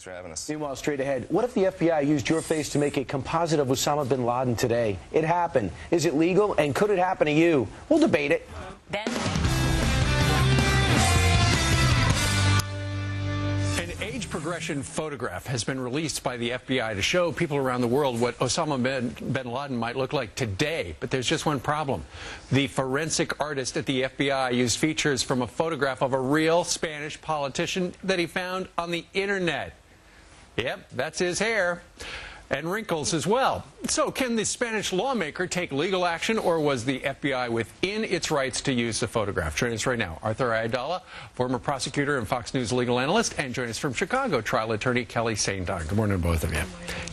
Thanks for having us. Meanwhile, straight ahead, what if the FBI used your face to make a composite of Osama bin Laden today? It happened. Is it legal, and could it happen to you? We'll debate it. Then an age progression photograph has been released by the FBI to show people around the world what Osama bin Laden might look like today. But there's just one problem. The forensic artist at the FBI used features from a photograph of a real Spanish politician that he found on the internet. Yep, that's his hair. And wrinkles as well. So can the Spanish lawmaker take legal action, or was the FBI within its rights to use the photograph? Join us right now, Arthur Ayadala, former prosecutor and Fox News legal analyst, and join us from Chicago, trial attorney Kelly Saindon. Good morning to both of you.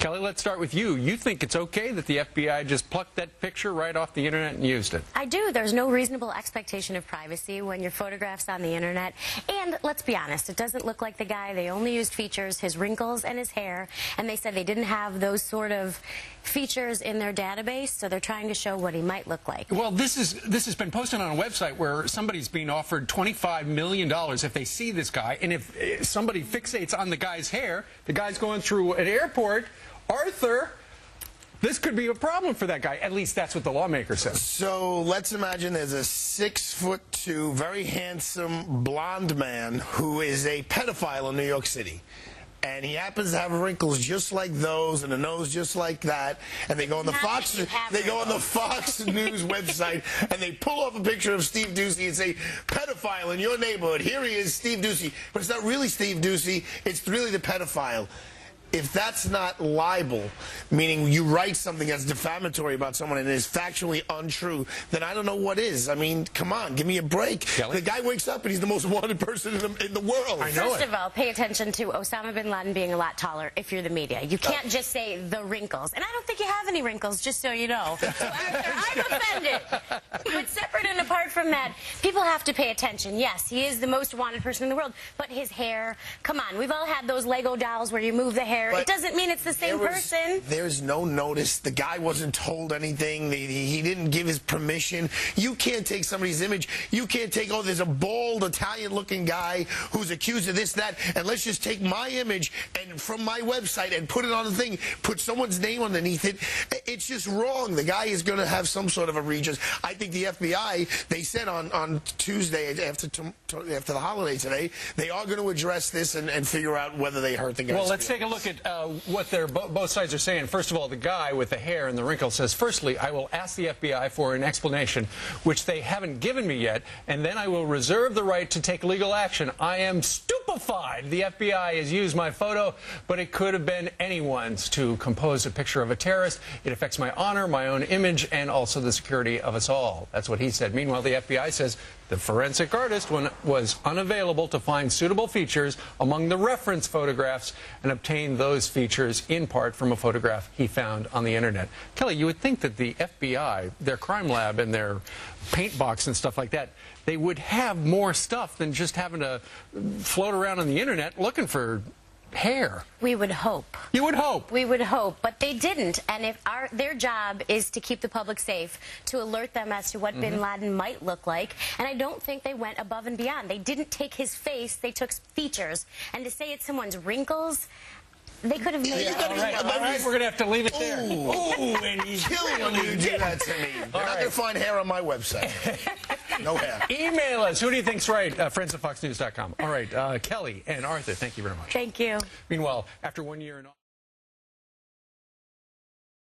Kelly, let's start with you. You think it's okay that the FBI just plucked that picture right off the internet and used it? I do. There's no reasonable expectation of privacy when your photograph's on the internet. And let's be honest, it doesn't look like the guy. They only used features, his wrinkles and his hair, and they said they didn't have those sort of features in their database, so they're trying to show what he might look like. Well, this has been posted on a website where somebody's being offered $25 million if they see this guy, and if somebody fixates on the guy's hair, the guy's going through an airport, Arthur, this could be a problem for that guy. At least that's what the lawmaker says. So let's imagine there's a 6'2", very handsome blonde man who is a pedophile in New York City. And he happens to have wrinkles just like those and a nose just like that. And they go on the Fox News website and they pull off a picture of Steve Doocy and say, pedophile in your neighborhood. Here he is, Steve Doocy. But it's not really Steve Doocy. It's really the pedophile. If that's not libel, meaning you write something that's defamatory about someone and is factually untrue, then I don't know what is. I mean, come on, give me a break. Kelly? The guy wakes up and he's the most wanted person in the world. I know First of all, pay attention to Osama bin Laden being a lot taller if you're the media. You can't just say the wrinkles. And I don't think you have any wrinkles, just so you know. So Arthur, I'm offended. But separate and apart from that, people have to pay attention. Yes, he is the most wanted person in the world, but his hair, come on, we've all had those Lego dolls where you move the hair. But it doesn't mean it's the same person. There's no notice. The guy wasn't told anything. He didn't give his permission. You can't take somebody's image. You can't take, oh, there's a bald Italian-looking guy who's accused of this, that, and let's just take my image and from my website and put it on the thing, put someone's name underneath it. It's just wrong. The guy is going to have some sort of a regis. I think the FBI, they said on Tuesday, after the holiday today, they are going to address this and figure out whether they hurt the guy. Well, let's take a look at what both sides are saying. First of all, the guy with the hair and the wrinkles says, firstly, I will ask the FBI for an explanation, which they haven't given me yet, and then I will reserve the right to take legal action. I am stupefied. The FBI has used my photo, but it could have been anyone's to compose a picture of a terrorist. It affects my honor, my own image, and also the security of us all. That's what he said. Meanwhile, the FBI says the forensic artist was unavailable to find suitable features among the reference photographs and obtain those features in part from a photograph he found on the internet. Kelly, you would think that the FBI, their crime lab and their paint box and stuff like that, they would have more stuff than just having to float around on the internet looking for hair. We would hope. You would hope. We would hope, but they didn't. And if their job is to keep the public safe, to alert them as to what bin Laden might look like, and I don't think they went above and beyond. They didn't take his face, they took features. And to say it's someone's wrinkles, they could have made it. All right, we're going to have to leave it there. Ooh, and he's killing when you do that to me. You're not going to find hair on my website. No hair. Email us. Who do you think's right? Friends at FoxNews.com. All right, Kelly and Arthur, thank you very much. Thank you. Meanwhile, after 1 year in